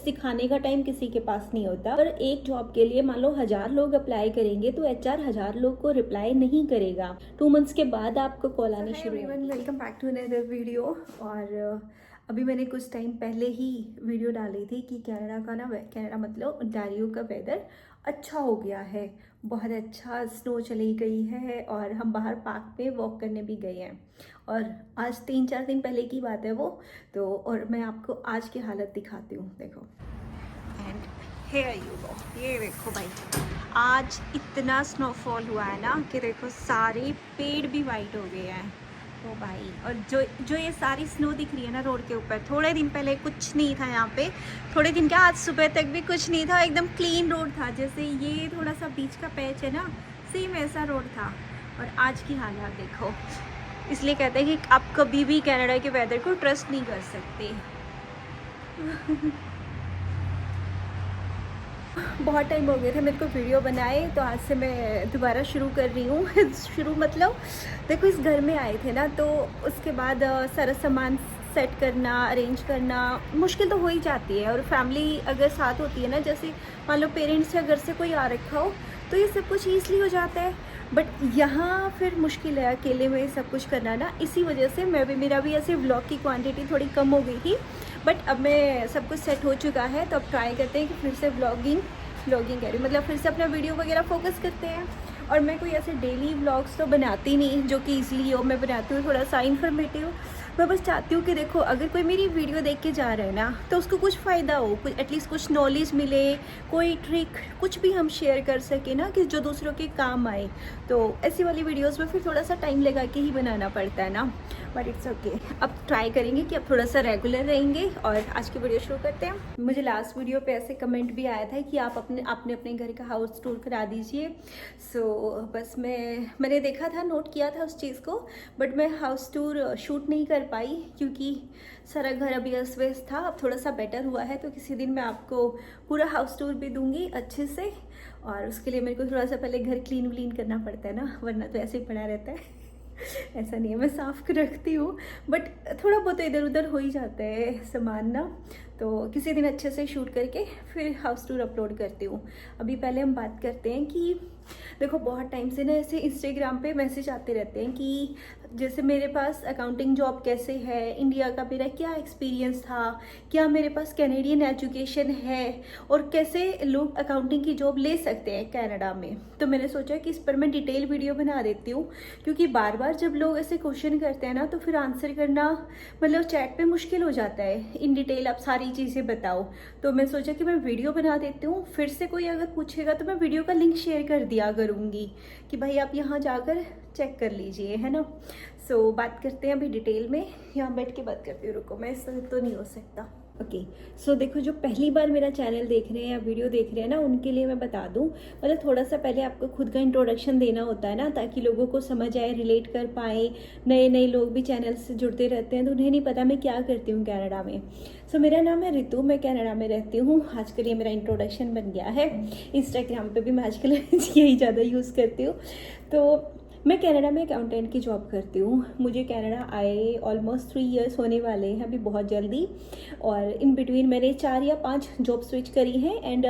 सिखाने का टाइम किसी के पास नहीं होता। पर एक जॉब के लिए मान लो 1000 लोग अप्लाई करेंगे तो HR 1000 लोग को रिप्लाई नहीं करेगा। 2 मंथ्स के बाद आपको कॉल आने शुरू होगी। Welcome back to another video. और अभी मैंने कुछ टाइम पहले ही वीडियो डाली थी कि कनाडा का ना, कनाडा मतलब ओंटारियो का वेदर अच्छा हो गया है, बहुत अच्छा, स्नो चली गई है और हम बाहर पार्क पे वॉक करने भी गए हैं। और आज 3-4 दिन पहले की बात है वो तो। और मैं आपको आज की हालत दिखाती हूँ, देखो। एंड हियर यू गो, ये देखो भाई, आज इतना स्नोफॉल हुआ है ना कि देखो सारे पेड़ भी वाइट हो गए हैं। ओ भाई, और जो ये सारी स्नो दिख रही है ना रोड के ऊपर, थोड़े दिन पहले कुछ नहीं था यहाँ पे। थोड़े दिन क्या, आज सुबह तक भी कुछ नहीं था, एकदम क्लीन रोड था। जैसे ये थोड़ा सा बीच का पैच है ना, सेम ऐसा रोड था। और आज की हालत देखो। इसलिए कहते हैं कि आप कभी भी कनाडा के वेदर को ट्रस्ट नहीं कर सकते। बहुत टाइम हो गया था मेरे को वीडियो बनाए, तो आज से मैं दोबारा शुरू कर रही हूँ। शुरू मतलब देखो, इस घर में आए थे ना, तो उसके बाद सारा सामान सेट करना, अरेंज करना मुश्किल तो हो ही जाती है। और फैमिली अगर साथ होती है ना, जैसे मान लो पेरेंट्स या घर से कोई आ रखा हो, तो ये सब कुछ ईज़िली हो जाता है। बट यहाँ फिर मुश्किल है अकेले में सब कुछ करना ना। इसी वजह से मेरा भी ऐसे व्लॉग की क्वांटिटी थोड़ी कम हो गई थी। बट अब मैं सब कुछ सेट हो चुका है, तो अब ट्राई करते हैं कि फिर से व्लॉगिंग कह रही, मतलब फिर से अपना वीडियो वगैरह फोकस करते हैं। और मैं कोई ऐसे डेली व्लॉग्स तो बनाती नहीं जो कि ईजिली हो, मैं बनाती हूँ थोड़ा सा इन्फॉर्मेटिव। मैं बस चाहती हूँ कि देखो, अगर कोई मेरी वीडियो देख के जा रहा है ना, तो उसको कुछ फ़ायदा हो, कुछ एटलीस्ट कुछ नॉलेज मिले, कोई ट्रिक कुछ भी हम शेयर कर सके ना, कि जो दूसरों के काम आए। तो ऐसी वाली वीडियोस में फिर थोड़ा सा टाइम लगा के ही बनाना पड़ता है ना, बट इट्स ओके। अब ट्राई करेंगे कि अब थोड़ा सा रेगुलर रहेंगे। और आज की वीडियो शुरू करते हैं। मुझे लास्ट वीडियो पे ऐसे कमेंट भी आया था कि आप अपने घर का हाउस टूर करा दीजिए। सो बस मैंने देखा था, नोट किया था उस चीज़ को, बट मैं हाउस टूर शूट नहीं कर पाई क्योंकि सारा घर अभी अस्त व्यस्त था। अब थोड़ा सा बेटर हुआ है, तो किसी दिन मैं आपको पूरा हाउस टूर भी दूंगी अच्छे से। और उसके लिए मेरे को थोड़ा सा पहले घर क्लीन करना पड़ता है ना, वरना तो ऐसे ही पड़ा रहता है। ऐसा नहीं है, मैं साफ रखती हूँ, बट थोड़ा बहुत इधर उधर हो ही जाता है सामान ना। तो किसी दिन अच्छे से शूट करके फिर हाउस टूर अपलोड करती हूँ। अभी पहले हम बात करते हैं कि देखो, बहुत टाइम से ना ऐसे इंस्टाग्राम पे मैसेज आते रहते हैं कि जैसे मेरे पास अकाउंटिंग जॉब कैसे है, इंडिया का मेरा क्या एक्सपीरियंस था, क्या मेरे पास कैनेडियन एजुकेशन है, और कैसे लोग अकाउंटिंग की जॉब ले सकते हैं कनाडा में। तो मैंने सोचा कि इस पर मैं डिटेल वीडियो बना देती हूँ, क्योंकि बार बार जब लोग ऐसे क्वेश्चन करते हैं ना, तो फिर आंसर करना मतलब चैट पे मुश्किल हो जाता है। इन डिटेल आप सारी चीज़ें बताओ, तो मैं सोचा कि मैं वीडियो बना देती हूँ। फिर से कोई अगर पूछेगा तो मैं वीडियो का लिंक शेयर कर दिया करूँगी कि भाई आप यहाँ जाकर चेक कर लीजिए, है ना। सो बात करते हैं अभी डिटेल में। यहाँ बैठ के बात करती हूँ, रुको, मैं इससे तो नहीं हो सकता। ओके, सो देखो, जो पहली बार मेरा चैनल देख रहे हैं या वीडियो देख रहे हैं ना, उनके लिए मैं बता दूं, मतलब थोड़ा सा पहले आपको खुद का इंट्रोडक्शन देना होता है ना, ताकि लोगों को समझ आए, रिलेट कर पाए। नए लोग भी चैनल से जुड़ते रहते हैं, तो उन्हें नहीं पता मैं क्या करती हूँ कनाडा में। सो मेरा नाम है रितु, मैं कनाडा में रहती हूँ। आजकल ये मेरा इंट्रोडक्शन बन गया है। इंस्टाग्राम पर भी मैं आजकल यही ज़्यादा यूज़ करती हूँ। तो मैं कनाडा में अकाउंटेंट की जॉब करती हूँ। मुझे कनाडा आए ऑलमोस्ट 3 इयर्स होने वाले हैं अभी, बहुत जल्दी। और इन बिटवीन मैंने 4 या 5 जॉब स्विच करी हैं, एंड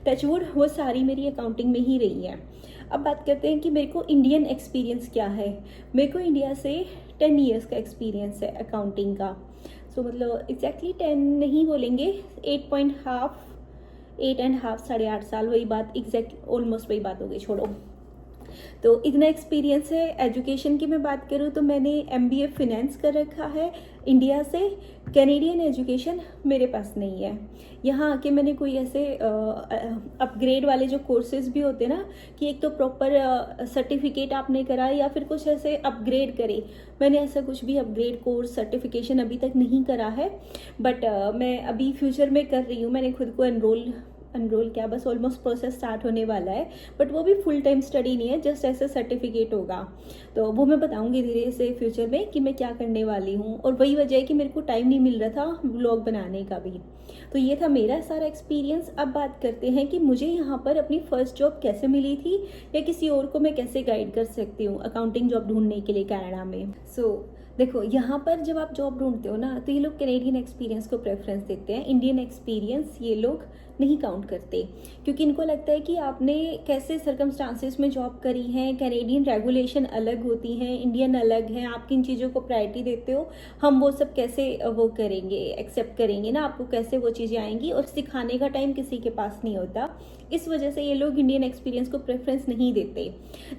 टचवुड वो सारी मेरी अकाउंटिंग में ही रही हैं। अब बात करते हैं कि मेरे को इंडियन एक्सपीरियंस क्या है। मेरे को इंडिया से 10 इयर्स का एक्सपीरियंस है अकाउंटिंग का। सो मतलब एग्जैक्टली 10 नहीं बोलेंगे, 8.5 साढ़े 8 साल, वही बात, एग्जैक्ट ऑलमोस्ट वही बात हो गई, छोड़ो। तो इतना एक्सपीरियंस है। एजुकेशन की मैं बात करूँ तो मैंने MBA फिनेंस कर रखा है इंडिया से। कैनेडियन एजुकेशन मेरे पास नहीं है। यहाँ आके मैंने कोई ऐसे अपग्रेड वाले जो कोर्सेज भी होते हैं ना, कि एक तो प्रॉपर सर्टिफिकेट आपने करा या फिर कुछ ऐसे अपग्रेड करे, मैंने ऐसा कुछ भी अपग्रेड कोर्स सर्टिफिकेशन अभी तक नहीं करा है। बट मैं अभी फ्यूचर में कर रही हूँ। मैंने खुद को एनरोल क्या, बस ऑलमोस्ट प्रोसेस स्टार्ट होने वाला है। बट वो भी फुल टाइम स्टडी नहीं है, जस्ट ऐसे सर्टिफिकेट होगा। तो वो मैं बताऊंगी धीरे से फ्यूचर में कि मैं क्या करने वाली हूँ। और वही वजह है कि मेरे को टाइम नहीं मिल रहा था व्लॉग बनाने का भी। तो ये था मेरा सारा एक्सपीरियंस। अब बात करते हैं कि मुझे यहाँ पर अपनी फर्स्ट जॉब कैसे मिली थी, या किसी और को मैं कैसे गाइड कर सकती हूँ अकाउंटिंग जॉब ढूंढने के लिए कनाडा में। सो देखो यहाँ पर जब आप जॉब ढूंढते हो ना, तो ये लोग कैनेडियन एक्सपीरियंस को प्रेफरेंस देते हैं, इंडियन एक्सपीरियंस ये लोग नहीं काउंट करते, क्योंकि इनको लगता है कि आपने कैसे सर्कमस्टांसिस में जॉब करी है। कैनेडियन रेगुलेशन अलग होती हैं, इंडियन अलग हैं, आप किन चीज़ों को प्रायोरिटी देते हो, हम वो सब कैसे वो करेंगे, एक्सेप्ट करेंगे ना, आपको कैसे वो चीज़ें आएंगी, और सिखाने का टाइम किसी के पास नहीं होता। इस वजह से ये लोग इंडियन एक्सपीरियंस को प्रेफरेंस नहीं देते।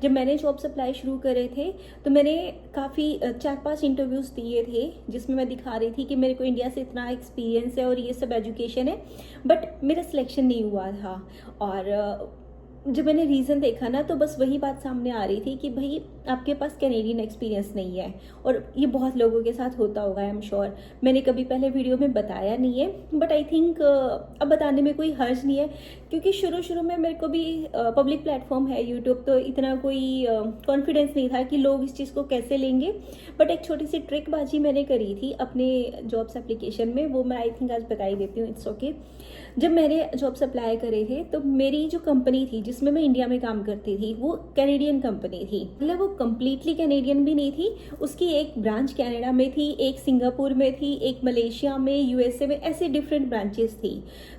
जब मैंने जॉब सप्लाई शुरू करे थे तो मैंने काफ़ी 4-5 इंटरव्यूज़ दिए थे, जिसमें मैं दिखा रही थी कि मेरे को इंडिया से इतना एक्सपीरियंस है और ये सब एजुकेशन है, बट मेरा सिलेक्शन नहीं हुआ था। और जब मैंने रीज़न देखा ना, तो बस वही बात सामने आ रही थी कि भाई आपके पास कैनेडियन एक्सपीरियंस नहीं है, और ये बहुत लोगों के साथ होता होगा, आई एम श्योर। मैंने कभी पहले वीडियो में बताया नहीं है, बट आई थिंक अब बताने में कोई हर्ज नहीं है, क्योंकि शुरू शुरू में मेरे को भी पब्लिक प्लेटफॉर्म है यूट्यूब, तो इतना कोई कॉन्फिडेंस नहीं था कि लोग इस चीज़ को कैसे लेंगे। बट एक छोटी सी ट्रिकबाजी मैंने करी थी अपने जॉब्स एप्लीकेशन में, वो मैं आई थिंक आज बता ही देती हूँ, इट्स ओके। जब मैंने जॉब्स अप्लाई करे थे, तो मेरी जो कंपनी थी जिसमें मैं इंडिया में काम करती थी, वो कैनेडियन कंपनी थी। मतलब वो कम्प्लीटली कैनेडियन भी नहीं थी, उसकी एक ब्रांच कनाडा में थी, एक सिंगापुर में थी, एक मलेशिया में, यूएसए में, ऐसे डिफरेंट ब्रांचेस थी।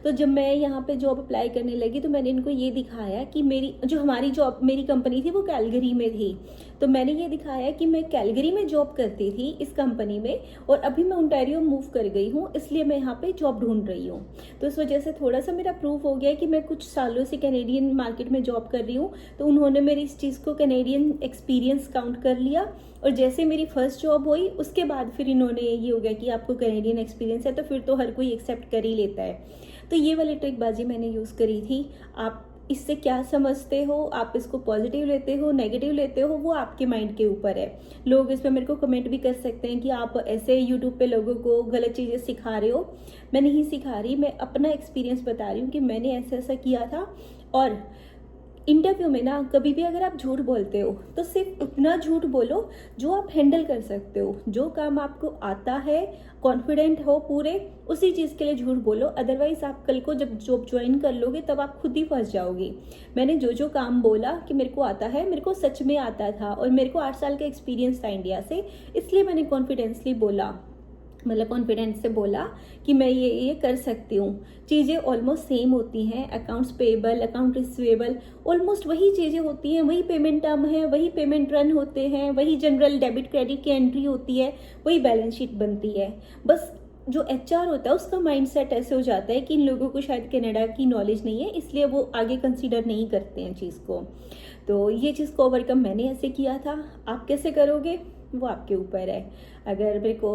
तो जब मैं यहाँ पे जॉब अप्लाई करने लगी, तो मैंने इनको ये दिखाया कि मेरी कंपनी थी वो कैलगरी में थी। तो मैंने ये दिखाया कि मैं कैलगरी में जॉब करती थी इस कंपनी में, और अभी मैं ओंटारियो मूव कर गई हूँ, इसलिए मैं यहाँ पे जॉब ढूंढ रही हूँ। तो इस वजह से थोड़ा सा मेरा प्रूफ हो गया कि मैं कुछ सालों से कैनेडियन मार्केट में जॉब कर रही हूँ, तो उन्होंने मेरी इस चीज़ को कैनेडियन एक्सपीरियंस काउंट कर लिया। और जैसे मेरी फर्स्ट जॉब हुई, उसके बाद फिर इन्होंने ये हो गया कि आपको कैनेडियन एक्सपीरियंस है, तो फिर तो हर कोई एक्सेप्ट कर ही लेता है। तो ये वाली ट्रिकबाजी मैंने यूज़ करी थी। आप इससे क्या समझते हो, आप इसको पॉजिटिव लेते हो, नेगेटिव लेते हो, वो आपके माइंड के ऊपर है। लोग इसमें मेरे को कमेंट भी कर सकते हैं कि आप ऐसे यूट्यूब पे लोगों को गलत चीज़ें सिखा रहे हो। मैं नहीं सिखा रही, मैं अपना एक्सपीरियंस बता रही हूँ कि मैंने ऐसा ऐसा किया था। और इंटरव्यू में ना, कभी भी अगर आप झूठ बोलते हो, तो सिर्फ उतना झूठ बोलो जो आप हैंडल कर सकते हो, जो काम आपको आता है, कॉन्फिडेंट हो पूरे, उसी चीज़ के लिए झूठ बोलो। अदरवाइज आप कल को जब जॉब ज्वाइन कर लोगे, तब आप खुद ही फंस जाओगे। मैंने जो जो काम बोला कि मेरे को आता है, मेरे को सच में आता था, और मेरे को 8 साल का एक्सपीरियंस था इंडिया से, इसलिए मैंने कॉन्फिडेंसली बोला, मतलब कॉन्फिडेंस से बोला कि मैं ये कर सकती हूँ। चीज़ें ऑलमोस्ट सेम होती हैं, accounts payable, account receivable, almost वही चीज़ें होती हैं, वही पेमेंट टर्म है, वही पेमेंट रन होते हैं, वही जनरल डेबिट क्रेडिट की एंट्री होती है, वही बैलेंस शीट बनती है। बस जो एचआर होता है उसका माइंडसेट ऐसे हो जाता है कि इन लोगों को शायद कनाडा की नॉलेज नहीं है, इसलिए वो आगे कंसीडर नहीं करते हैं चीज़ को। तो ये चीज़ को ओवरकम मैंने ऐसे किया था। आप कैसे करोगे वो आपके ऊपर है। अगर मेरे को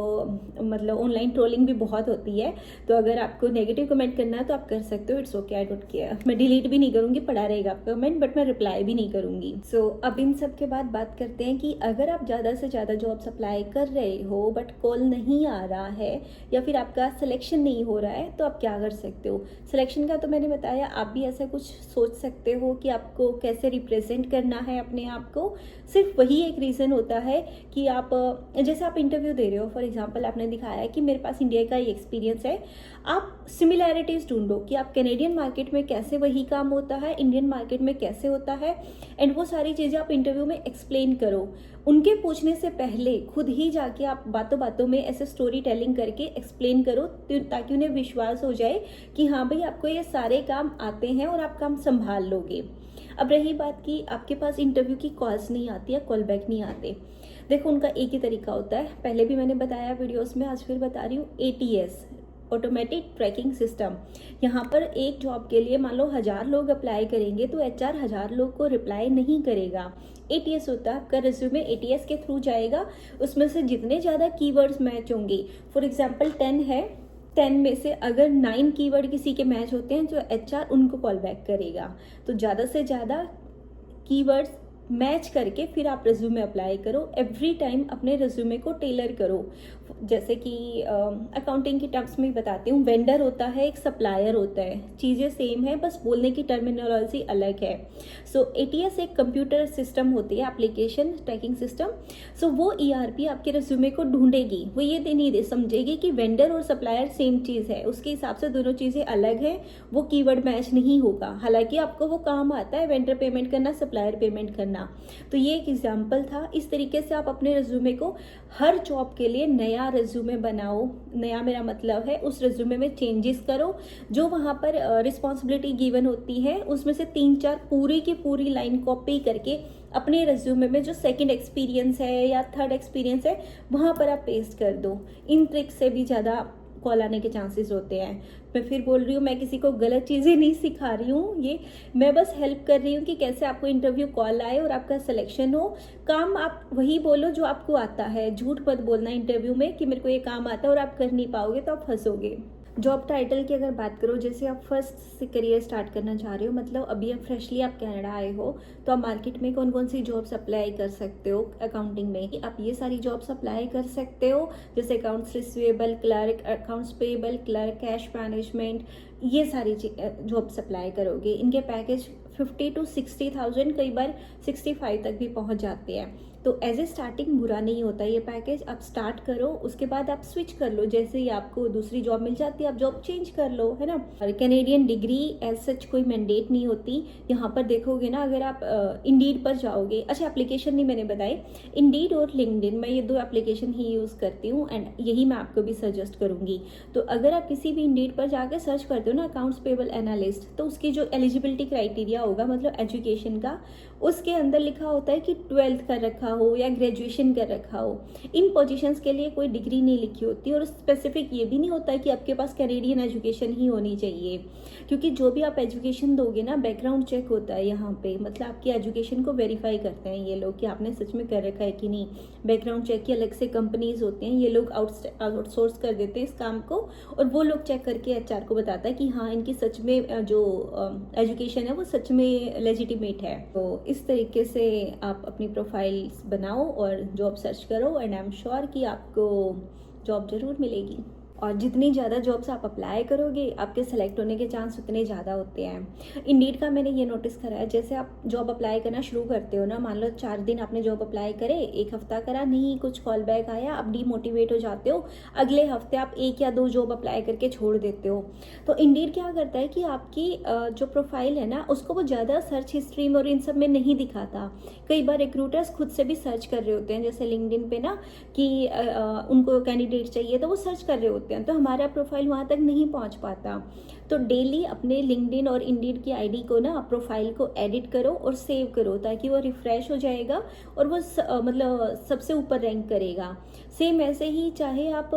मतलब ऑनलाइन ट्रोलिंग भी बहुत होती है, तो अगर आपको नेगेटिव कमेंट करना है तो आप कर सकते हो, it's okay, I don't care. मैं डिलीट भी नहीं करूँगी, पड़ा रहेगा आपका कमेंट, बट मैं रिप्लाई भी नहीं करूँगी। सो अब इन सब के बाद बात करते हैं कि अगर आप ज़्यादा से ज़्यादा जॉब्स अप्लाई कर रहे हो, बट कॉल नहीं आ रहा है, या फिर आपका सिलेक्शन नहीं हो रहा है, तो आप क्या कर सकते हो। सिलेक्शन का तो मैंने बताया, आप भी ऐसा कुछ सोच सकते हो कि आपको कैसे रिप्रेजेंट करना है अपने आप को। सिर्फ वही एक रीज़न होता है कि आप जैसे आप इंटरव्यू दे रहे हो, फॉर एग्जांपल आपने दिखाया कि मेरे पास इंडिया का ही एक्सपीरियंस है, आप सिमिलैरिटीज़ ढूंढो कि आप कैनेडियन मार्केट में कैसे वही काम होता है, इंडियन मार्केट में कैसे होता है, एंड वो सारी चीज़ें आप इंटरव्यू में एक्सप्लेन करो। उनके पूछने से पहले खुद ही जाके आप बातों बातों में ऐसे स्टोरी टेलिंग करके एक्सप्लेन करो, ताकि उन्हें विश्वास हो जाए कि हाँ भाई आपको ये सारे काम आते हैं और आप काम संभाल लोगे। अब रही बात कि आपके पास इंटरव्यू की कॉल्स नहीं आती या कॉल बैक नहीं आते, देखो उनका एक ही तरीका होता है, पहले भी मैंने बताया वीडियोस में, आज फिर बता रही हूँ। ATS, automatic tracking system. यहाँ पर एक जॉब के लिए मान लो 1000 लोग अप्लाई करेंगे, तो HR 1000 लोग को रिप्लाई नहीं करेगा। ATS होता है आपका रिज्यूमे, ATS के थ्रू जाएगा, उसमें से जितने ज़्यादा कीवर्ड्स मैच होंगे, फॉर एग्जाम्पल 10 है, 10 में से अगर 9 कीवर्ड किसी के मैच होते हैं, तो HR उनको कॉल बैक करेगा। तो ज़्यादा से ज़्यादा कीवर्ड्स मैच करके फिर आप रिज्यूमे अप्लाई करो। एवरी टाइम अपने रिज्यूमे को टेलर करो। जैसे कि अकाउंटिंग की टर्म्स में बताती हूँ, वेंडर होता है, एक सप्लायर होता है, चीज़ें सेम है, बस बोलने की टर्मिनोलॉजी अलग है। सो ATS एक कंप्यूटर सिस्टम होती है, एप्लीकेशन ट्रैकिंग सिस्टम। सो वो ERP आपके रिज्यूमे को ढूंढेगी, वो ये नहीं समझेगी कि वेंडर और सप्लायर सेम चीज़ है, उसके हिसाब से दोनों चीज़ें अलग है, वो कीवर्ड मैच नहीं होगा। हालांकि आपको वो काम आता है, वेंडर पेमेंट करना, सप्लायर पेमेंट करना, होना। तो ये एक एग्जाम्पल था। इस तरीके से आप अपने रिज्यूमे को हर जॉब के लिए नया रिज्यूमे बनाओ। नया मेरा मतलब है उस रिज्यूमे में चेंजेस करो, जो वहाँ पर रिस्पॉन्सिबिलिटी गिवन होती है उसमें से 3-4 पूरी की पूरी लाइन कॉपी करके अपने रिज्यूमे में जो सेकंड एक्सपीरियंस है या थर्ड एक्सपीरियंस है वहाँ पर आप पेस्ट कर दो। इन ट्रिक्स से भी ज़्यादा कॉल आने के चांसेस होते हैं। मैं फिर बोल रही हूँ, मैं किसी को गलत चीज़ें नहीं सिखा रही हूँ, ये मैं बस हेल्प कर रही हूँ कि कैसे आपको इंटरव्यू कॉल आए और आपका सिलेक्शन हो। काम आप वही बोलो जो आपको आता है, झूठ मत बोलना इंटरव्यू में कि मेरे को ये काम आता है और आप कर नहीं पाओगे तो आप फंसोगे। जॉब टाइटल की अगर बात करो, जैसे आप फर्स्ट से करियर स्टार्ट करना चाह रहे हो, मतलब अभी आप फ्रेशली आप कनाडा आए हो, तो आप मार्केट में कौन कौन सी जॉब्स अप्लाई कर सकते हो। अकाउंटिंग में आप ये सारी जॉब्स अप्लाई कर सकते हो, जैसे accounts receivable clerk, accounts payable clerk, cash management, ये सारी जॉब्स अप्लाई करोगे। इनके पैकेज 50 to 60,000, कई बार 65 तक भी पहुंच जाते हैं। तो एज ए स्टार्टिंग बुरा नहीं होता ये पैकेज। आप स्टार्ट करो, उसके बाद आप स्विच कर लो, जैसे ही आपको दूसरी जॉब मिल जाती है आप जॉब चेंज कर लो, है ना। और कैनेडियन डिग्री एज सच कोई मैंडेट नहीं होती। यहाँ पर देखोगे ना, अगर आप इंडीड पर जाओगे, अच्छा एप्लीकेशन नहीं मैंने बताई, इंडीड और लिंक्डइन, मैं ये 2 एप्लीकेशन ही यूज़ करती हूँ एंड यही मैं आपको भी सजेस्ट करूँगी। तो अगर आप किसी भी इंडीड पर जाकर सर्च करते हो ना अकाउंट्स पेएबल एनालिस्ट, तो उसकी जो एलिजिबिलिटी क्राइटेरिया होगा, मतलब एजुकेशन का, उसके अंदर लिखा होता है कि 12th कर रखा हो या ग्रेजुएशन कर रखा हो। इन पोजीशंस के लिए कोई डिग्री नहीं लिखी होती और स्पेसिफिक ये भी नहीं होता है कि आपके पास कैनेडियन एजुकेशन ही होनी चाहिए, क्योंकि जो भी आप एजुकेशन दोगे ना, बैकग्राउंड चेक होता है यहाँ पे, मतलब आपकी एजुकेशन को वेरीफाई करते हैं ये लोग कि आपने सच में कर रखा है कि नहीं। बैकग्राउंड चेक की अलग से कंपनीज होते हैं, ये लोग आउटसोर्स कर देते हैं इस काम को, और वो लोग चेक करके एचआर को बताता है कि हाँ इनकी सच में जो एजुकेशन है वो सच में लेजिटिमेट है। तो इस तरीके से आप अपनी प्रोफाइल बनाओ और जॉब सर्च करो एंड आई एम श्योर कि आपको जॉब ज़रूर मिलेगी। और जितनी ज़्यादा जॉब्स आप अप्लाई करोगे, आपके सेलेक्ट होने के चांस उतने ज़्यादा होते हैं। इंडीड का मैंने ये नोटिस करा है, जैसे आप जॉब अप्लाई करना शुरू करते हो ना, मान लो 4 दिन आपने जॉब अप्लाई करे, 1 हफ्ता करा, नहीं कुछ कॉल बैक आया, आप डीमोटिवेट हो जाते हो, अगले हफ्ते आप 1 या 2 जॉब अप्लाई करके छोड़ देते हो। तो इंडीड क्या करता है कि आपकी जो प्रोफाइल है ना, उसको वो ज़्यादा सर्च हिस्ट्री में और इन सब में नहीं दिखाता। कई बार रिक्रूटर्स खुद से भी सर्च कर रहे होते हैं, जैसे लिंक्डइन पे ना कि उनको कैंडिडेट चाहिए तो वो सर्च कर रहे होते हैं, तो हमारा प्रोफाइल वहाँ तक नहीं पहुँच पाता। तो डेली अपने लिंक्डइन और इंडीड की आईडी को ना, प्रोफाइल को एडिट करो और सेव करो, ताकि वो रिफ्रेश हो जाएगा और वो मतलब सबसे ऊपर रैंक करेगा। सेम ऐसे ही चाहे आप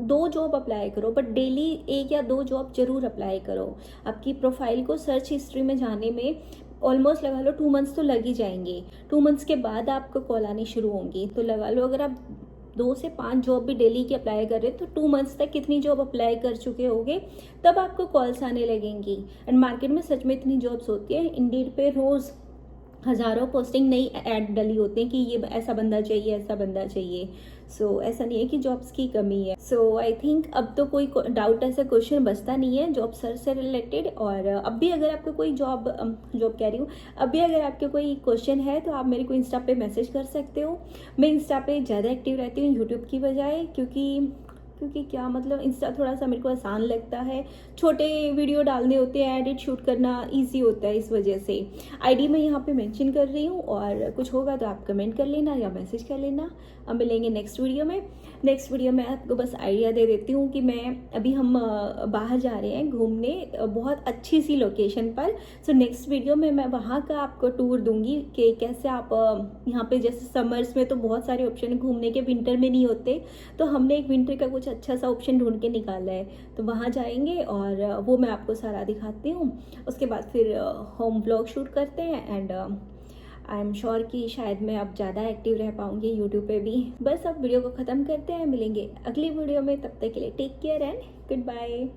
2 जॉब अप्लाई करो, बट डेली 1 या 2 जॉब जरूर अप्लाई करो। आपकी प्रोफाइल को सर्च हिस्ट्री में जाने में ऑलमोस्ट लगा लो 2 मंथ्स तो लग ही जाएंगे। 2 मंथ्स के बाद आपको कॉल आनी शुरू होंगी। तो लगा लो अगर आप 2 से 5 जॉब भी डेली की अप्लाई कर रहे हैं, तो 2 मंथ्स तक कितनी जॉब अप्लाई कर चुके होगे, तब आपको कॉल्स आने लगेंगी। एंड मार्केट में सच में इतनी जॉब्स होती है, इंडीड पे रोज़ हज़ारों पोस्टिंग नई ऐड डली होती हैं कि ये ऐसा बंदा चाहिए, ऐसा बंदा चाहिए। सो ऐसा नहीं है कि जॉब्स की कमी है। सो आई थिंक अब तो कोई डाउट, ऐसा क्वेश्चन बचता नहीं है जॉब सर्च से रिलेटेड। और अब भी अगर आपको कोई जॉब कह रही हूँ, अब भी अगर आपके कोई क्वेश्चन है तो आप मेरे को इंस्टा पे मैसेज कर सकते हो। मैं इंस्टा पे ज़्यादा एक्टिव रहती हूँ यूट्यूब की बजाय, क्योंकि क्या मतलब इंस्टा थोड़ा सा मेरे को आसान लगता है, छोटे वीडियो डालने होते हैं, एडिट शूट करना इजी होता है, इस वजह से आईडी मैं यहाँ पे मेंशन कर रही हूँ। और कुछ होगा तो आप कमेंट कर लेना या मैसेज कर लेना। अब मिलेंगे नेक्स्ट वीडियो में। नेक्स्ट वीडियो में आपको बस आइडिया दे देती हूँ कि हम बाहर जा रहे हैं घूमने, बहुत अच्छी सी लोकेशन पर। सो नेक्स्ट वीडियो में मैं वहाँ का आपको टूर दूंगी कि कैसे आप यहाँ पे, जैसे समर्स में तो बहुत सारे ऑप्शन घूमने के, विंटर में नहीं होते, तो हमने एक विंटर का कुछ अच्छा सा ऑप्शन ढूंढ के निकाला है, तो वहाँ जाएंगे और वो मैं आपको सारा दिखाती हूँ। उसके बाद फिर होम व्लॉग शूट करते हैं एंड आई एम श्योर कि शायद मैं अब ज़्यादा एक्टिव रह पाऊँगी यूट्यूब पे भी। बस अब वीडियो को ख़त्म करते हैं, मिलेंगे अगली वीडियो में, तब तक के लिए take care and good bye.